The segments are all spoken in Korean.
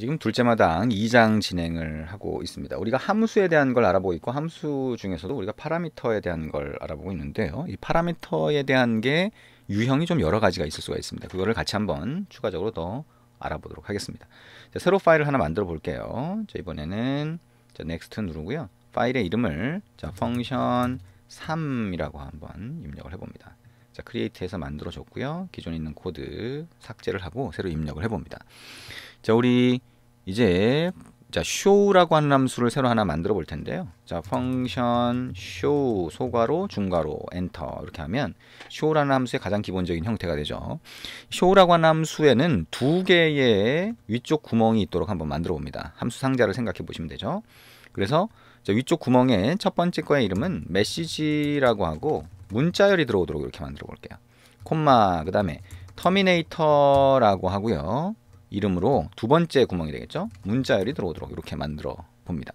지금 둘째 마당 2장 진행을 하고 있습니다. 우리가 함수에 대한 걸 알아보고 있고 함수 중에서도 우리가 파라미터에 대한 걸 알아보고 있는데요. 이 파라미터에 대한 게 유형이 좀 여러 가지가 있을 수가 있습니다. 그거를 같이 한번 추가적으로 더 알아보도록 하겠습니다. 자, 새로 파일을 하나 만들어 볼게요. 자, 이번에는 넥스트 누르고요. 파일의 이름을 펑션 3이라고 한번 입력을 해봅니다. 자, 크리에이트해서 만들어 줬고요. 기존에 있는 코드 삭제를 하고 새로 입력을 해봅니다. 자, 우리 이제 show라고 하는 함수를 새로 하나 만들어 볼 텐데요. 자, 펑션 show 소괄호 중괄호 엔터 이렇게 하면 show라는 함수의 가장 기본적인 형태가 되죠. show라고 하는 함수에는 두 개의 위쪽 구멍이 있도록 한번 만들어 봅니다. 함수 상자를 생각해 보시면 되죠. 그래서 위쪽 구멍에 첫 번째 거의 이름은 메시지라고 하고 문자열이 들어오도록 이렇게 만들어 볼게요. 콤마 그 다음에 터미네이터라고 하고요. 이름으로 두 번째 구멍이 되겠죠. 문자열이 들어오도록 이렇게 만들어 봅니다.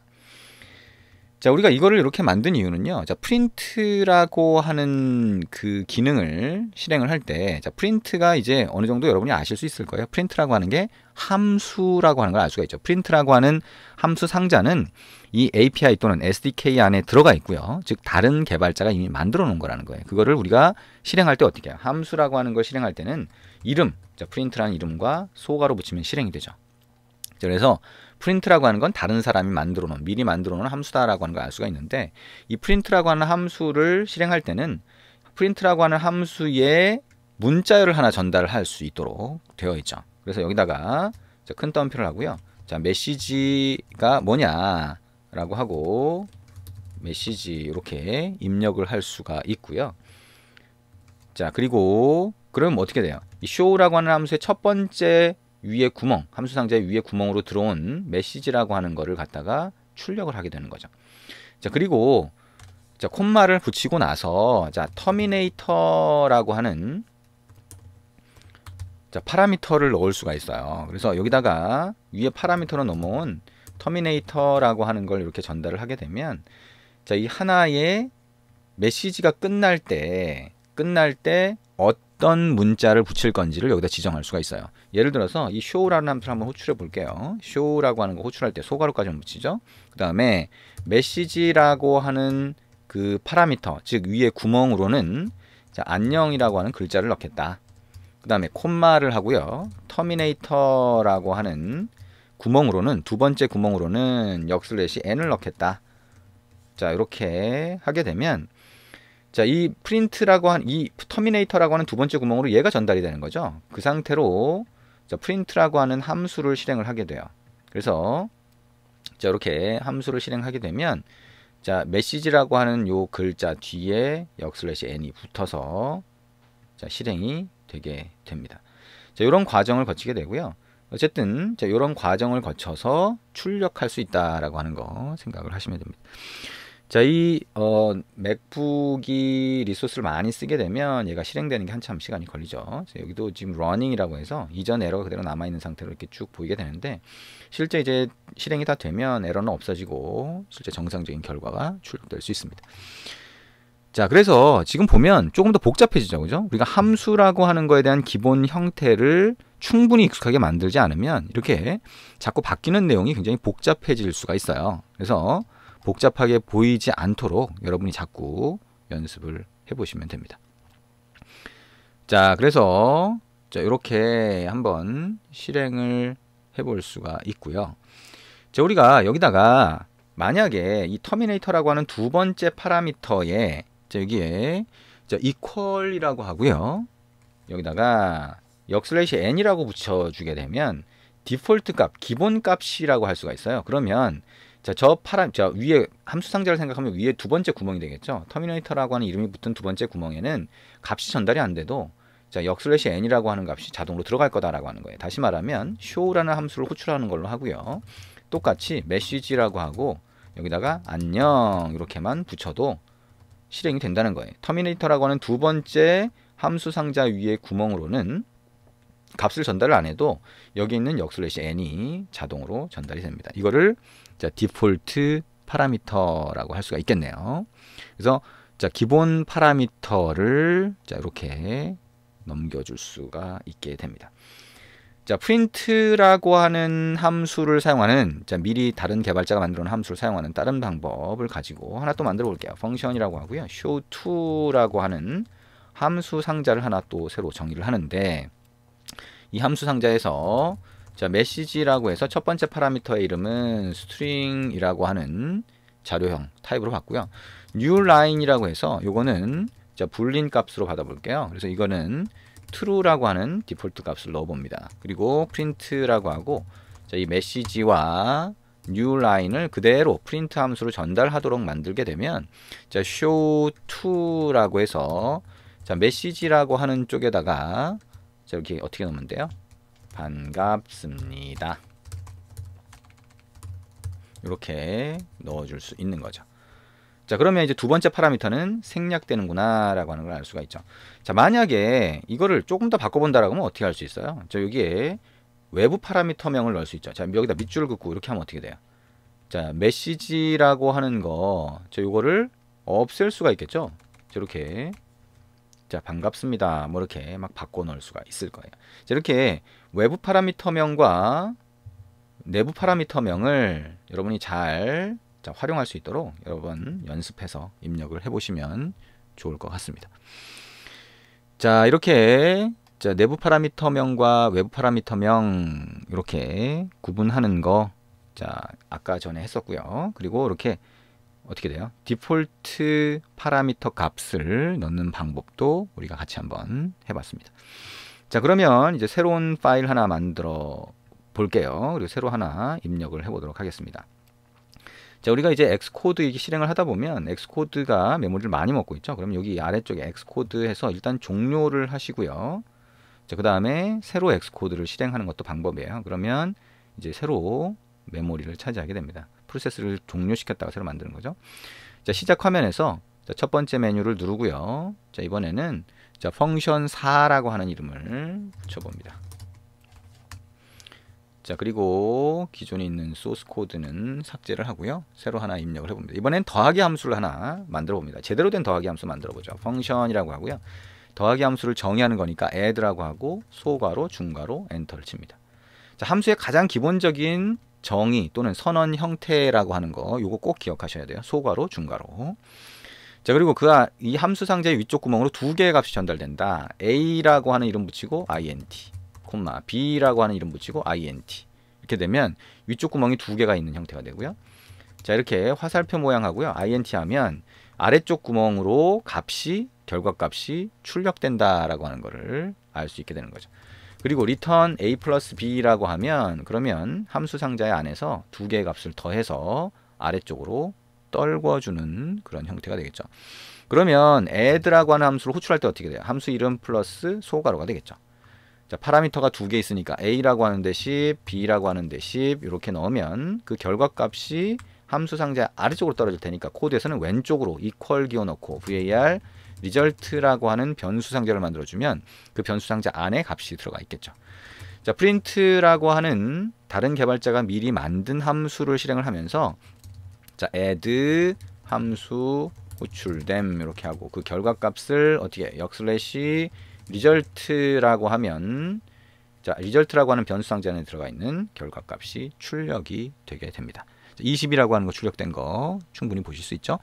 자, 우리가 이거를 이렇게 만든 이유는요. 자, 프린트라고 하는 그 기능을 실행을 할 때, 자, 프린트가 이제 어느 정도 여러분이 아실 수 있을 거예요. 프린트라고 하는 게 함수라고 하는 걸 알 수가 있죠. 프린트라고 하는 함수 상자는 이 API 또는 SDK 안에 들어가 있고요. 즉 다른 개발자가 이미 만들어 놓은 거라는 거예요. 그거를 우리가 실행할 때 어떻게 해요? 함수라고 하는 걸 실행할 때는 이름, 자, 프린트라는 이름과 소괄호 붙이면 실행이 되죠. 그래서 프린트라고 하는 건 다른 사람이 만들어 놓은, 미리 만들어 놓은 함수다라고 하는 걸 알 수가 있는데, 이 프린트라고 하는 함수를 실행할 때는 프린트라고 하는 함수에 문자열을 하나 전달을 할 수 있도록 되어 있죠. 그래서 여기다가 큰 따옴표를 하고요. 자, 메시지가 뭐냐 라고 하고 메시지 이렇게 입력을 할 수가 있고요. 자, 그리고 그러면 어떻게 돼요? 이 show라고 하는 함수의 첫 번째 위에 구멍, 함수 상자의 위에 구멍으로 들어온 메시지라고 하는 거를 갖다가 출력을 하게 되는 거죠. 자, 그리고 자, 콤마를 붙이고 나서 자, 터미네이터라고 하는 자, 파라미터를 넣을 수가 있어요. 그래서 여기다가 위에 파라미터로 넘어온 터미네이터라고 하는 걸 이렇게 전달을 하게 되면 자, 이 하나의 메시지가 끝날 때 어떤 문자를 붙일 건지를 여기다 지정할 수가 있어요. 예를 들어서 이 show라는 함수를 한번 호출해 볼게요. show라고 하는 거 호출할 때 소괄호까지만 붙이죠. 그 다음에 메시지라고 하는 그 파라미터, 즉 위에 구멍으로는 자, 안녕이라고 하는 글자를 넣겠다. 그 다음에 콤마를 하고요. 터미네이터라고 하는 구멍으로는 두 번째 구멍으로는 역슬래시 n을 넣겠다. 자, 이렇게 하게 되면 자, 이 프린트라고 한 이 터미네이터라고 하는 두 번째 구멍으로 얘가 전달이 되는 거죠. 그 상태로 자, 프린트라고 하는 함수를 실행을 하게 돼요. 그래서 자, 이렇게 함수를 실행하게 되면 자, 메시지라고 하는 요 글자 뒤에 역슬래시 n이 붙어서 자, 실행이 되게 됩니다. 자, 이런 과정을 거치게 되고요. 어쨌든 자, 이런 과정을 거쳐서 출력할 수 있다라고 하는 거 생각을 하시면 됩니다. 자, 이 맥북이 리소스를 많이 쓰게 되면 얘가 실행되는 게 한참 시간이 걸리죠. 자, 여기도 지금 러닝이라고 해서 이전 에러가 그대로 남아있는 상태로 이렇게 쭉 보이게 되는데 실제 이제 실행이 다 되면 에러는 없어지고 실제 정상적인 결과가 출력될 수 있습니다. 자, 그래서 지금 보면 조금 더 복잡해지죠. 그죠? 우리가 함수라고 하는 거에 대한 기본 형태를 충분히 익숙하게 만들지 않으면 이렇게 자꾸 바뀌는 내용이 굉장히 복잡해질 수가 있어요. 그래서 복잡하게 보이지 않도록 여러분이 자꾸 연습을 해보시면 됩니다. 자, 그래서 자, 이렇게 한번 실행을 해볼 수가 있고요. 자, 우리가 여기다가 만약에 이 터미네이터라고 하는 두 번째 파라미터에 자, 여기에 자, equal이라고 하고요. 여기다가 역슬래시 n이라고 붙여주게 되면 디폴트 값, 기본 값이라고 할 수가 있어요. 그러면 자, 저 위에 함수 상자를 생각하면 위에 두 번째 구멍이 되겠죠. 터미네이터라고 하는 이름이 붙은 두 번째 구멍에는 값이 전달이 안 돼도 자, 역슬래시 n이라고 하는 값이 자동으로 들어갈 거다라고 하는 거예요. 다시 말하면 show라는 함수를 호출하는 걸로 하고요. 똑같이 메시지라고 하고 여기다가 안녕 이렇게만 붙여도 실행이 된다는 거예요. 터미네이터라고 하는 두 번째 함수 상자 위에 구멍으로는 값을 전달을 안 해도 여기 있는 역슬래시 n이 자동으로 전달이 됩니다. 이거를 자, 디폴트 파라미터라고 할 수가 있겠네요. 그래서 자, 기본 파라미터를 자, 이렇게 넘겨줄 수가 있게 됩니다. 자, print라고 하는 함수를 사용하는, 자, 미리 다른 개발자가 만들어 놓은 함수를 사용하는 다른 방법을 가지고 하나 또 만들어 볼게요. 펑션이라고 하고요. show2라고 하는 함수 상자를 하나 또 새로 정의를 하는데, 이 함수 상자에서 자, 메시지라고 해서 첫 번째 파라미터의 이름은 string이라고 하는 자료형 타입으로 받고요. new line이라고 해서 요거는 자, 불린 값으로 받아볼게요. 그래서 이거는 true라고 하는 디폴트 값을 넣어봅니다. 그리고 print라고 하고, 자, 이 메시지와 new line을 그대로 프린트 함수로 전달하도록 만들게 되면, 자, show2라고 해서 자, 메시지라고 하는 쪽에다가 자, 이렇게 어떻게 넣으면 돼요? 반갑습니다. 이렇게 넣어줄 수 있는 거죠. 자, 그러면 이제 두 번째 파라미터는 생략되는구나 라고 하는 걸 알 수가 있죠. 자, 만약에 이거를 조금 더 바꿔본다라고 하면 어떻게 할 수 있어요? 자, 여기에 외부 파라미터명을 넣을 수 있죠. 자, 여기다 밑줄을 긋고 이렇게 하면 어떻게 돼요? 자, 메시지라고 하는 거, 자, 요거를 없앨 수가 있겠죠. 자, 이렇게 자, 반갑습니다. 뭐 이렇게 막 바꿔 넣을 수가 있을 거예요. 자, 이렇게 외부 파라미터명과 내부 파라미터명을 여러분이 잘 자, 활용할 수 있도록 여러분 연습해서 입력을 해보시면 좋을 것 같습니다. 자, 이렇게 자, 내부 파라미터명과 외부 파라미터명 이렇게 구분하는 거, 자, 아까 전에 했었고요. 그리고 이렇게 어떻게 돼요? 디폴트 파라미터 값을 넣는 방법도 우리가 같이 한번 해봤습니다. 자, 그러면 이제 새로운 파일 하나 만들어 볼게요. 그리고 새로 하나 입력을 해보도록 하겠습니다. 자, 우리가 이제 엑스코드 이렇게 실행을 하다 보면 엑스코드가 메모리를 많이 먹고 있죠. 그럼 여기 아래쪽에 엑스코드 해서 일단 종료를 하시고요. 자, 그 다음에 새로 엑스코드를 실행하는 것도 방법이에요. 그러면 이제 새로 메모리를 차지하게 됩니다. 프로세스를 종료시켰다가 새로 만드는 거죠. 자, 시작 화면에서 자, 첫 번째 메뉴를 누르고요. 자, 이번에는 자, 펑션 4라고 하는 이름을 붙여봅니다. 자, 그리고 기존에 있는 소스 코드는 삭제를 하고요. 새로 하나 입력을 해봅니다. 이번엔 더하기 함수를 하나 만들어 봅니다. 제대로 된 더하기 함수 만들어 보죠. 펑션이라고 하고요. 더하기 함수를 정의하는 거니까 add라고 하고 소괄호, 중괄호, 엔터를 칩니다. 자, 함수의 가장 기본적인 정의 또는 선언 형태라고 하는 거, 요거 꼭 기억하셔야 돼요. 소괄호, 중괄호. 자, 그리고 이 함수 상자의 위쪽 구멍으로 두 개의 값이 전달된다. a라고 하는 이름 붙이고 int, 콤마 b라고 하는 이름 붙이고 int. 이렇게 되면 위쪽 구멍이 두 개가 있는 형태가 되고요. 자, 이렇게 화살표 모양 하고요. int 하면 아래쪽 구멍으로 결과값이 출력된다라고 하는 거를 알 수 있게 되는 거죠. 그리고 return a 플러스 b라고 하면 그러면 함수 상자의 안에서 두 개의 값을 더해서 아래쪽으로 떨궈주는 그런 형태가 되겠죠. 그러면 add라고 하는 함수를 호출할 때 어떻게 돼요? 함수 이름 플러스 소괄호가 되겠죠. 자, 파라미터가 두 개 있으니까 a라고 하는데 10, b라고 하는데 10 이렇게 넣으면 그 결과값이 함수 상자 아래쪽으로 떨어질 테니까 코드에서는 왼쪽으로 equal 기호 넣고 var result라고 하는 변수 상자를 만들어주면 그 변수 상자 안에 값이 들어가 있겠죠. 자, print라고 하는 다른 개발자가 미리 만든 함수를 실행을 하면서 자, add 함수 호출됨 이렇게 하고 그 결과값을 어떻게 해요? 역슬래시 result라고 하면 자, result라고 하는 변수 상자 안에 들어가 있는 결과값이 출력이 되게 됩니다. 20이라고 하는 거 출력된 거 충분히 보실 수 있죠.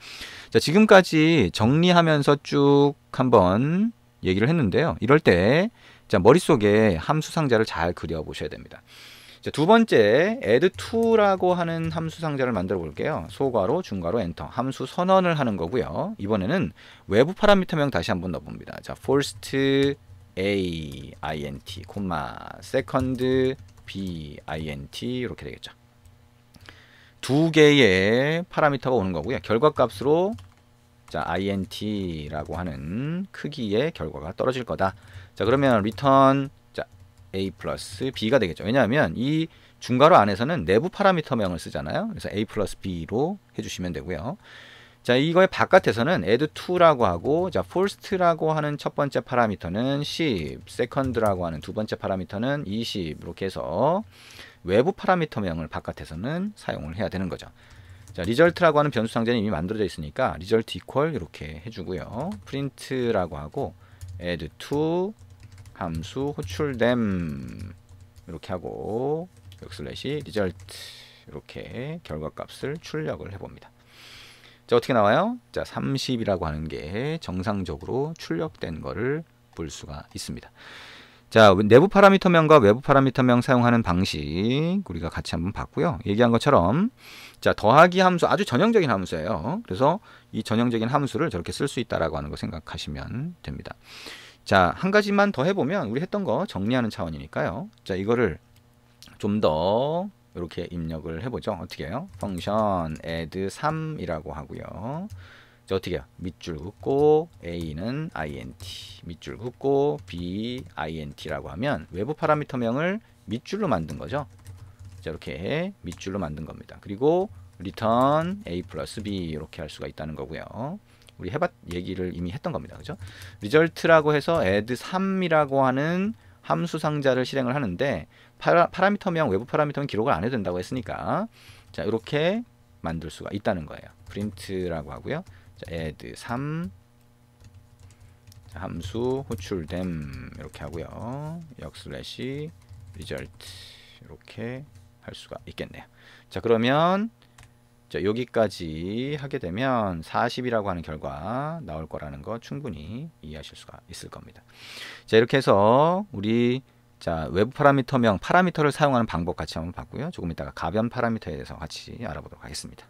자, 지금까지 정리하면서 쭉 한번 얘기를 했는데요. 이럴 때 자, 머릿속에 함수 상자를 잘 그려 보셔야 됩니다. 자, 두 번째 add2라고 하는 함수 상자를 만들어 볼게요. 소괄호, 중괄호, 엔터. 함수 선언을 하는 거고요. 이번에는 외부 파라미터명 다시 한번 넣어 봅니다. 자, first a int, second b int 이렇게 되겠죠. 두 개의 파라미터가 오는 거고요. 결과값으로 자, int라고 하는 크기의 결과가 떨어질 거다. 자, 그러면 return 자, a 플러스 b가 되겠죠. 왜냐하면 이 중괄호 안에서는 내부 파라미터명을 쓰잖아요. 그래서 a 플러스 b로 해주시면 되고요. 자, 이거의 바깥에서는 add2라고 하고 자, first라고 하는 첫 번째 파라미터는 10, second라고 하는 두 번째 파라미터는 20 이렇게 해서 외부 파라미터명을 바깥에서는 사용을 해야 되는 거죠. 자, result라고 하는 변수 상자는 이미 만들어져 있으니까 result equal 이렇게 해주고요. print라고 하고 add2 함수 호출됨 이렇게 하고 백슬래시 result 이렇게 결과값을 출력을 해봅니다. 자, 어떻게 나와요? 자, 30이라고 하는 게 정상적으로 출력된 거를 볼 수가 있습니다. 자, 내부 파라미터명과 외부 파라미터명 사용하는 방식 우리가 같이 한번 봤고요. 얘기한 것처럼 자, 더하기 함수 아주 전형적인 함수예요. 그래서 이 전형적인 함수를 저렇게 쓸 수 있다라고 하는 거 생각하시면 됩니다. 자, 한 가지만 더 해보면 우리 했던 거 정리하는 차원이니까요. 자, 이거를 좀 더 이렇게 입력을 해보죠. 어떻게 해요? 펑션 add 3이라고 하고요. 자, 어떻게 해요? 밑줄 긋고 a는 int, 밑줄 긋고 b int라고 하면 외부 파라미터명을 밑줄로 만든 거죠. 자, 이렇게 밑줄로 만든 겁니다. 그리고 return a 플러스 b 이렇게 할 수가 있다는 거고요. 우리 얘기를 이미 했던 겁니다. 그죠? result라고 해서 add 3이라고 하는 함수 상자를 실행을 하는데 파라미터명, 외부 파라미터명 기록을 안 해도 된다고 했으니까 자, 이렇게 만들 수가 있다는 거예요. print라고 하고요. 자, add 3 자, 함수 호출됨 이렇게 하고요. 역슬래시 result 이렇게 할 수가 있겠네요. 자, 그러면 자, 여기까지 하게 되면 40이라고 하는 결과 나올 거라는 거 충분히 이해하실 수가 있을 겁니다. 자, 이렇게 해서 우리 자, 외부 파라미터명 파라미터를 사용하는 방법 같이 한번 봤고요. 조금 이따가 가변 파라미터에 대해서 같이 알아보도록 하겠습니다.